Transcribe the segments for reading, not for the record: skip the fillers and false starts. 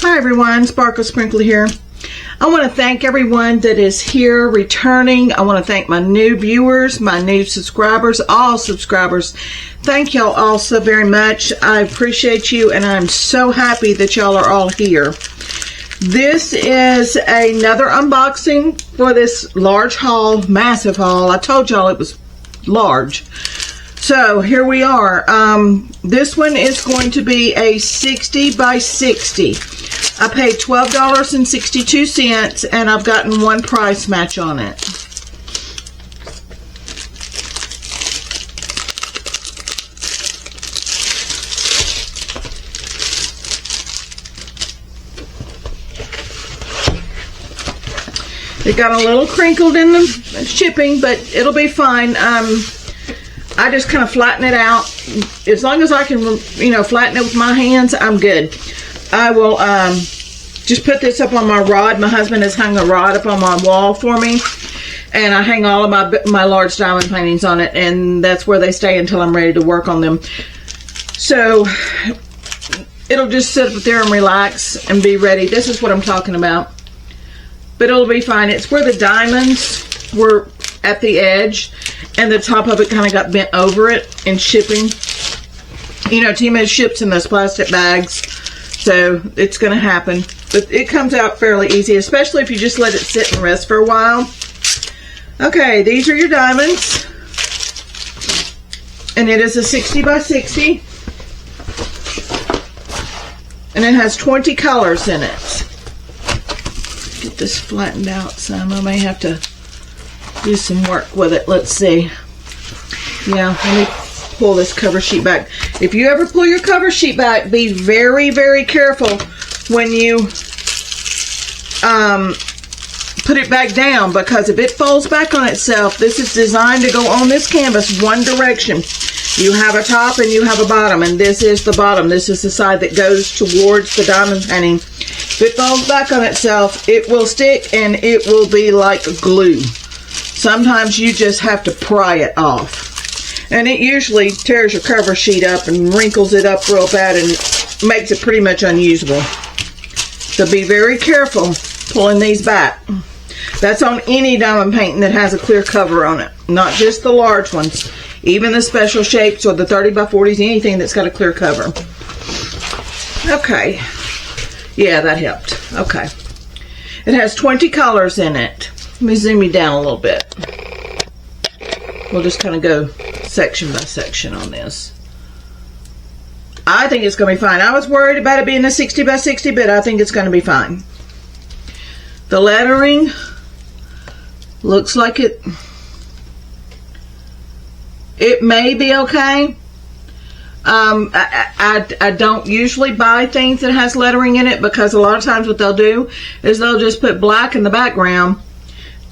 Hi everyone, Sparkle Sprinkler here. I want to thank everyone that is here returning. I want to thank my new viewers, my new subscribers, all subscribers. Thank y'all all so very much. I appreciate you, and I'm so happy that y'all are all here. This is another unboxing for this large haul, massive haul. I told y'all it was large. So here we are. This one is going to be a 60 by 60. I paid $12.62 and I've gotten one price match on it. It got a little crinkled in the shipping, but it'll be fine. I just kind of flatten it out. As long as I can, flatten it with my hands, I'm good. I will just put this up on my rod. My husband has hung a rod up on my wall for me, and I hang all of my large diamond paintings on it, and that's where they stay until I'm ready to work on them. So it'll just sit up there and relax and be ready. This is what I'm talking about. But it'll be fine. It's where the diamonds were at the edge, and the top of it kind of got bent over it in shipping. Temu ships in those plastic bags, so it's going to happen. But it comes out fairly easy, especially if you just let it sit and rest for a while. Okay, these are your diamonds, and it is a 60 by 60, and it has 20 colors in it. Get this flattened out some. I may have to do some work with it. Let's see. Yeah, let me pull this cover sheet back. If you ever pull your cover sheet back, be very, very careful when you put it back down, because if it folds back on itself, this is designed to go on this canvas one direction. You have a top and you have a bottom, and this is the bottom. This is the side that goes towards the diamond painting. If it falls back on itself, it will stick and it will be like glue. Sometimes you just have to pry it off. And it usually tears your cover sheet up and wrinkles it up real bad and makes it pretty much unusable. So be very careful pulling these back. That's on any diamond painting that has a clear cover on it. Not just the large ones. Even the special shapes or the 30 by 40s, anything that's got a clear cover. Okay. Yeah, that helped. Okay. It has 20 colors in it. Let me zoom you down a little bit. We'll just kind of go section by section on this. I think it's going to be fine. I was worried about it being a 60 by 60, but I think it's going to be fine. The lettering looks like it may be okay. I don't usually buy things that has lettering in it, because a lot of times what they'll do is they'll just put black in the background,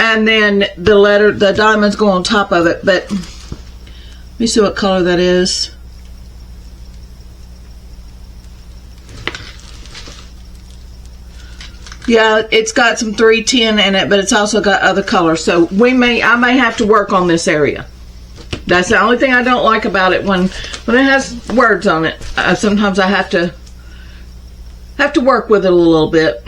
and then the diamonds go on top of it. But let me see what color that is. Yeah, it's got some 310 in it, but it's also got other colors. So I may have to work on this area. That's the only thing I don't like about it when it has words on it. Sometimes I have to work with it a little bit.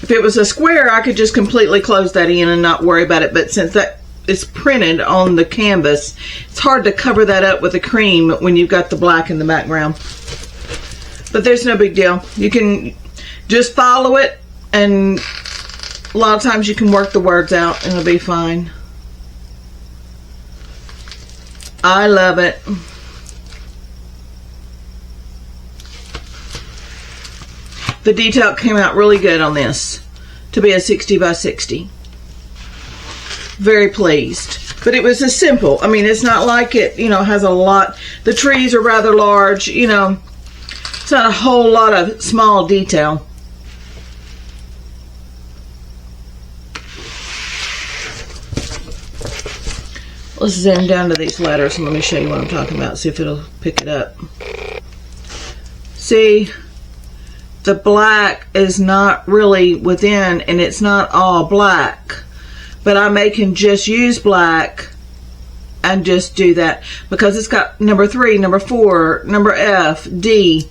If it was a square, I could just completely close that in and not worry about it. But since that is printed on the canvas, it's hard to cover that up with a cream when you've got the black in the background. But there's no big deal. You can just follow it, and a lot of times you can work the words out and it'll be fine. I love it. The detail came out really good on this to be a 60 by 60. Very pleased. But it was a simple. I mean, it's not like it, has a lot. The trees are rather large, It's not a whole lot of small detail. Let's zoom down to these letters and let me show you what I'm talking about. See if it'll pick it up. See, the black is not really within, and it's not all black. But I can just use black and just do that, because it's got number 3, number 4, number F, D.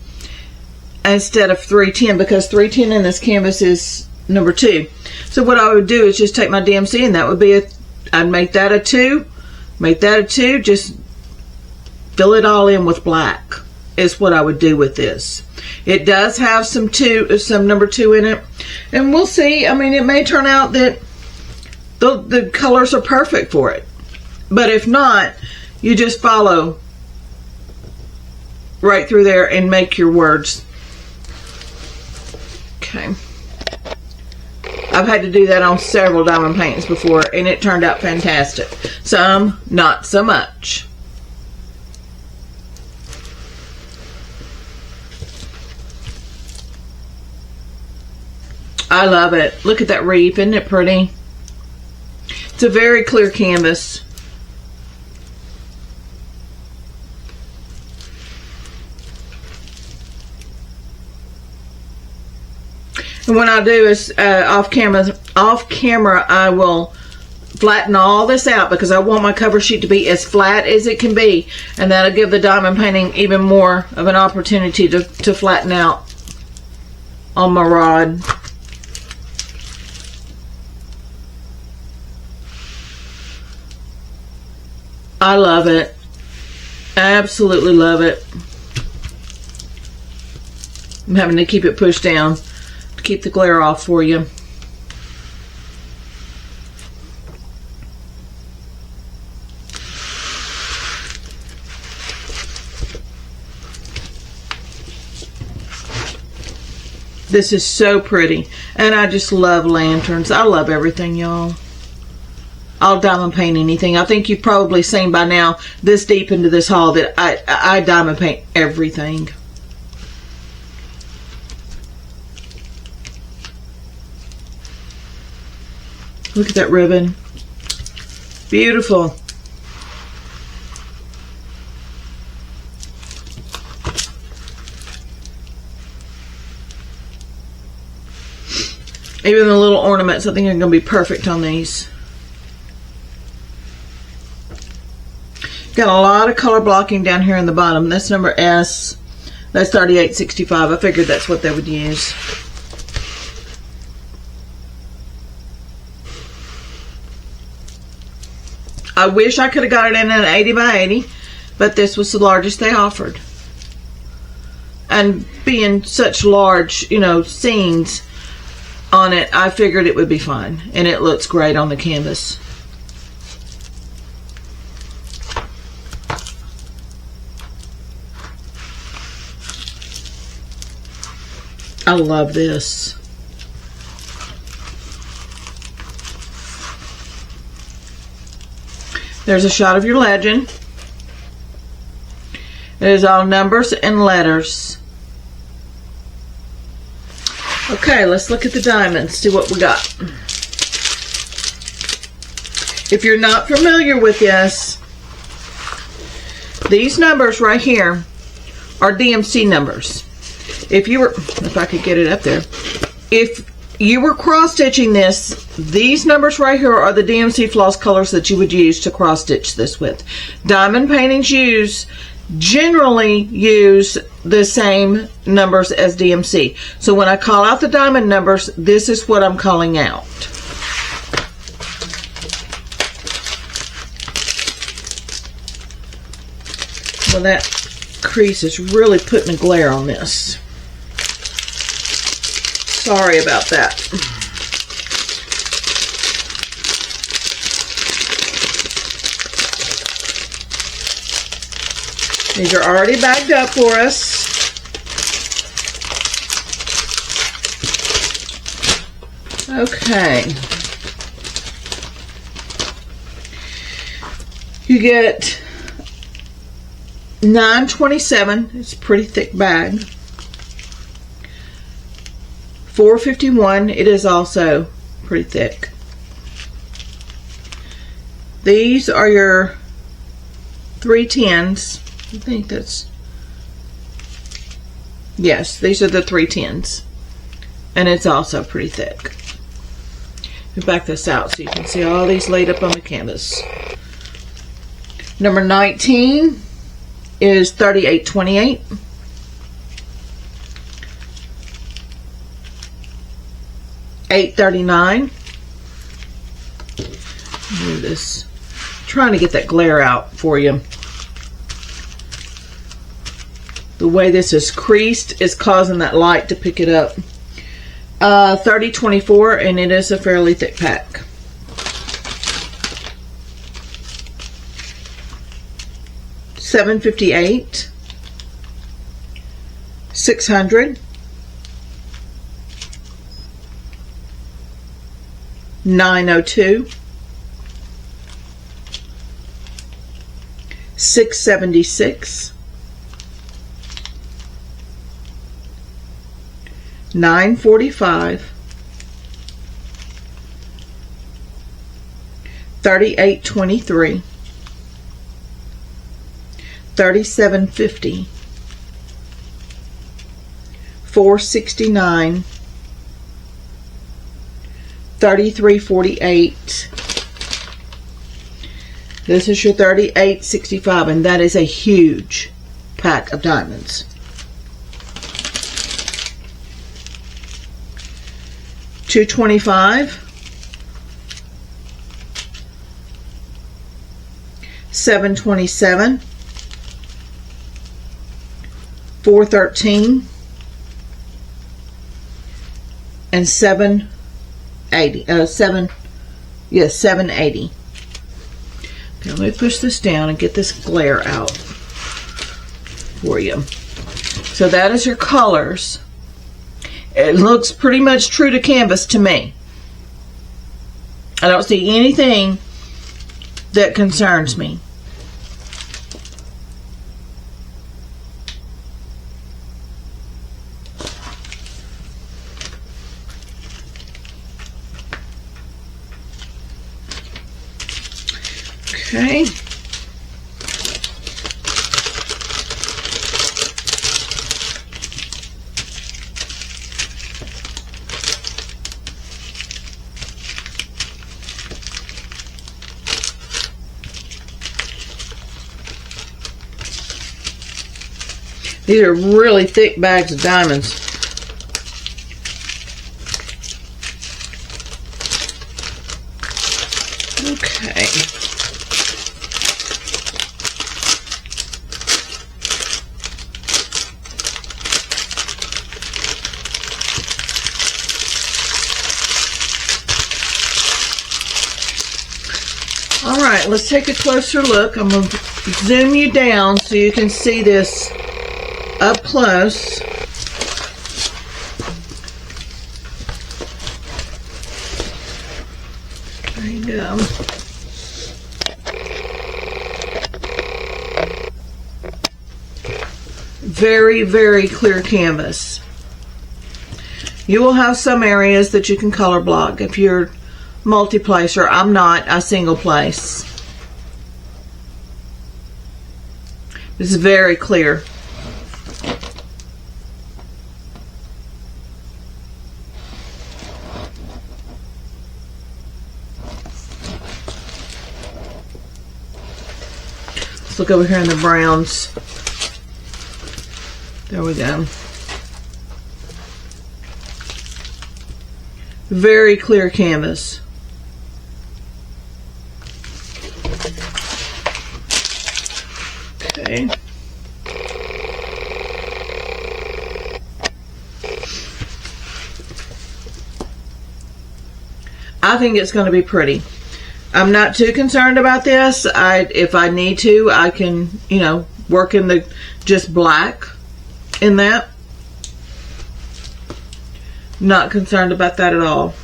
instead of 310, because 310 in this canvas is number 2. So what I would do is just take my DMC, and that would be I'd make that a 2, make that a 2, just fill it all in with black is what I would do with this. It does have some number 2 in it, and we'll see. I mean, it may turn out that the colors are perfect for it, but if not, you just follow right through there and make your words. Okay. I've had to do that on several diamond paintings before, and it turned out fantastic. Some, not so much. I love it. Look at that reef. Isn't it pretty? It's a very clear canvas. And what I'll do is off camera I will flatten all this out, because I want my cover sheet to be as flat as it can be, and that'll give the diamond painting even more of an opportunity to flatten out on my rod. I love it. Absolutely love it. I'm having to keep it pushed down to keep the glare off for you. This is so pretty, and I just love lanterns. I love everything, y'all. I'll diamond paint anything. I think you've probably seen by now, this deep into this haul, that I diamond paint everything. Look at that ribbon. Beautiful. Even the little ornaments, I think, are going to be perfect on these. Got a lot of color blocking down here in the bottom. That's number S. That's 3865. I figured that's what they would use. I wish I could have got it in an 80 by 80, but this was the largest they offered. And being such large, you know, scenes on it, I figured it would be fine. And it looks great on the canvas. I love this. There's a shot of your legend. It is all numbers and letters. Okay, let's look at the diamonds, see what we got. If you're not familiar with this, these numbers right here are DMC numbers. If you were, if I could get it up there, if you were cross-stitching this, these numbers right here are the DMC floss colors that you would use to cross-stitch this with. Diamond paintings generally use the same numbers as DMC. So when I call out the diamond numbers, this is what I'm calling out. Well, that crease is really putting a glare on this. Sorry about that. These are already bagged up for us. Okay. You get 927. It's a pretty thick bag. 451, it is also pretty thick. These are your 310s. I think that's, yes, these are the 310s. And it's also pretty thick. Let me back this out so you can see all these laid up on the canvas. Number 19 is 3828. $8.39. Do this. Trying to get that glare out for you. The way this is creased is causing that light to pick it up. $30.24, and it is a fairly thick pack. $7.58. 600. $9.02. $6.76. $9.45. $38.23. $37.50. $4.69. $33.48. This is your $38.65, and that is a huge pack of diamonds. $2.25. $7.27. $4.13. And $7.80. $7.80. Okay, let me push this down and get this glare out for you. So that is your colors. It looks pretty much true to canvas to me. I don't see anything that concerns me. Okay. These are really thick bags of diamonds. Okay. All right, let's take a closer look. I'm going to zoom you down so you can see this up close. There you go. Very, very clear canvas. You will have some areas that you can color block if you're multi-placer. I'm not. I single place. This is very clear. Let's look over here in the browns. There we go. Very clear canvas. Okay. I think it's going to be pretty. I'm not too concerned about this. If I need to, I can, work in the just black in that. Not concerned about that at all.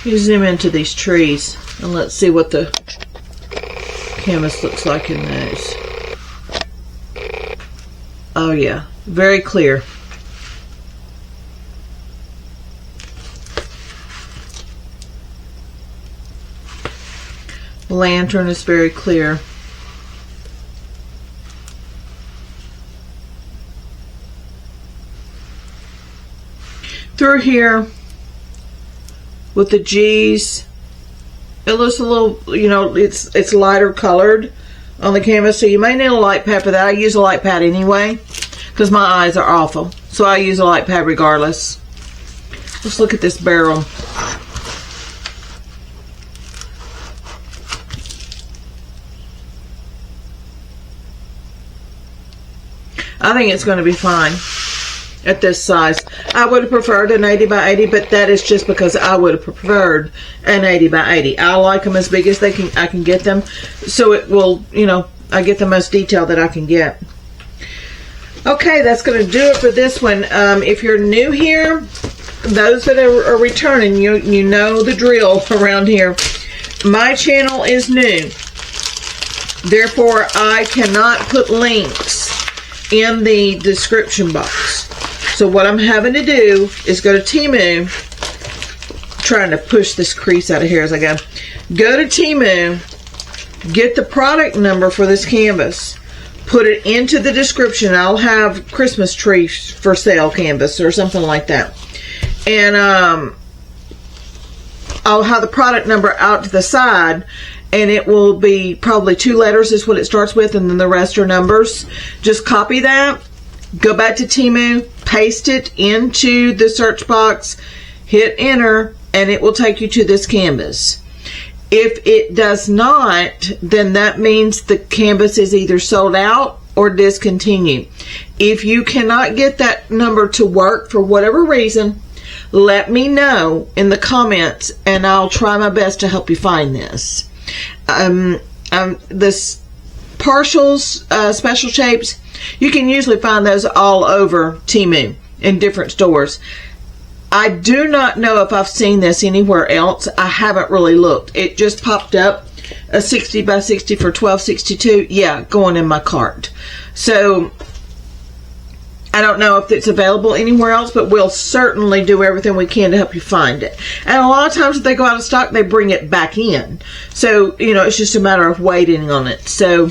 You zoom into these trees and let's see what the canvas looks like in those. Oh yeah, very clear. The lantern is very clear. Through here with the G's, it looks a little, it's lighter colored, on the canvas, so you may need a light pad for that. I use a light pad anyway because my eyes are awful, so I use a light pad regardless. Let's look at this barrel. I think it's going to be fine at this size. I would have preferred an 80 by 80, but that is just because I would have preferred an 80 by 80. I like them as big as I can get them, so it will, you know, I get the most detail that I can get. Okay, that's going to do it for this one. If you're new here, those that are returning, you know the drill around here. My channel is new, therefore I cannot put links in the description box. So what I'm having to do is go to Temu, trying to push this crease out of here as I go. Go to Temu, get the product number for this canvas, put it into the description. I'll have Christmas tree for sale canvas or something like that. And I'll have the product number out to the side, and it will be probably 2 letters is what it starts with, and then the rest are numbers. Just copy that, go back to Temu, paste it into the search box, hit enter, and it will take you to this canvas. If it does not, then that means the canvas is either sold out or discontinued. If you cannot get that number to work for whatever reason, let me know in the comments and I'll try my best to help you find this. This partials, special shapes, you can usually find those all over Temu in different stores. I do not know if I've seen this anywhere else. I haven't really looked. It just popped up, a 60 by 60 for $12.62. Yeah, going in my cart. So I don't know if it's available anywhere else, but we'll certainly do everything we can to help you find it. And a lot of times if they go out of stock, they bring it back in. So, you know, it's just a matter of waiting on it. So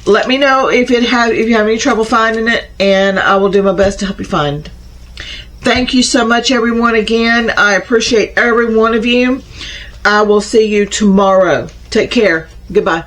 let me know if you have any trouble finding it, and I will do my best to help you find. Thank you so much, everyone, again. I appreciate every one of you. I will see you tomorrow. Take care. Goodbye.